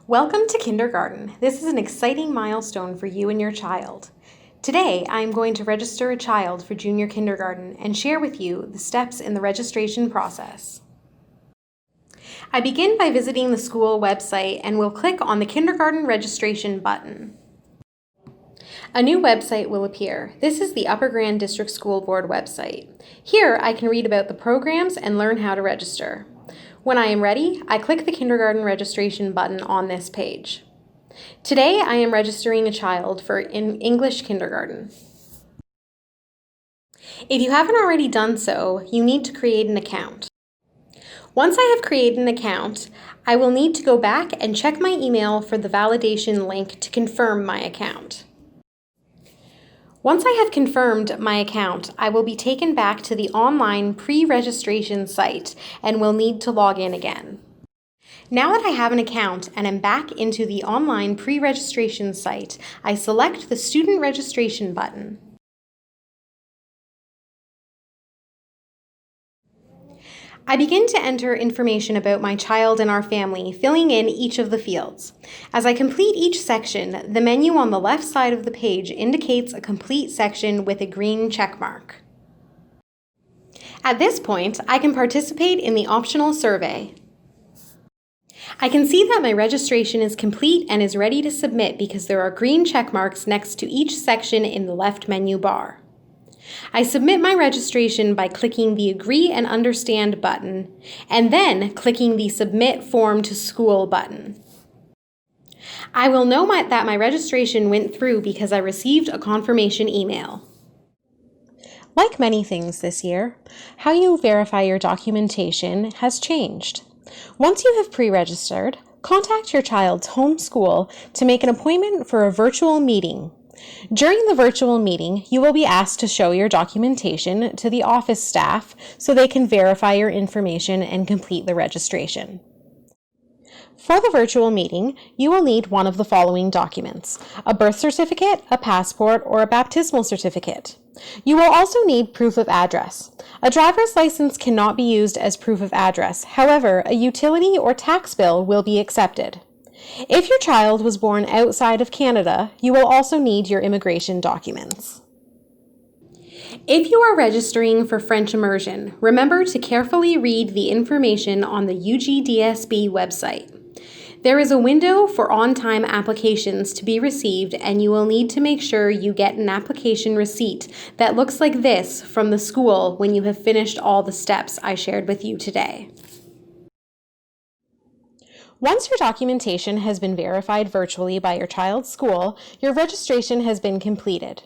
Welcome to kindergarten. This is an exciting milestone for you and your child. Today, I am going to register a child for junior kindergarten and share with you the steps in the registration process. I begin by visiting the school website and will click on the kindergarten registration button. A new website will appear. This is the Upper Grand District School Board website. Here, I can read about the programs and learn how to register. When I am ready, I click the kindergarten registration button on this page. Today, I am registering a child for English kindergarten. If you haven't already done so, you need to create an account. Once I have created an account, I will need to go back and check my email for the validation link to confirm my account. Once I have confirmed my account, I will be taken back to the online pre-registration site and will need to log in again. Now that I have an account and am back into the online pre-registration site, I select the student registration button. I begin to enter information about my child and our family, filling in each of the fields. As I complete each section, the menu on the left side of the page indicates a complete section with a green check mark. At this point, I can participate in the optional survey. I can see that my registration is complete and is ready to submit because there are green check marks next to each section in the left menu bar. I submit my registration by clicking the Agree and Understand button, and then clicking the Submit Form to School button. I will know that my registration went through because I received a confirmation email. Like many things this year, how you verify your documentation has changed. Once you have pre-registered, contact your child's home school to make an appointment for a virtual meeting. During the virtual meeting, you will be asked to show your documentation to the office staff so they can verify your information and complete the registration. For the virtual meeting, you will need one of the following documents: a birth certificate, a passport, or a baptismal certificate. You will also need proof of address. A driver's license cannot be used as proof of address. However, a utility or tax bill will be accepted. If your child was born outside of Canada, you will also need your immigration documents. If you are registering for French Immersion, remember to carefully read the information on the UGDSB website. There is a window for on-time applications to be received, and you will need to make sure you get an application receipt that looks like this from the school when you have finished all the steps I shared with you today. Once your documentation has been verified virtually by your child's school, your registration has been completed.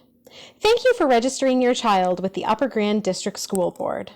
Thank you for registering your child with the Upper Grand District School Board.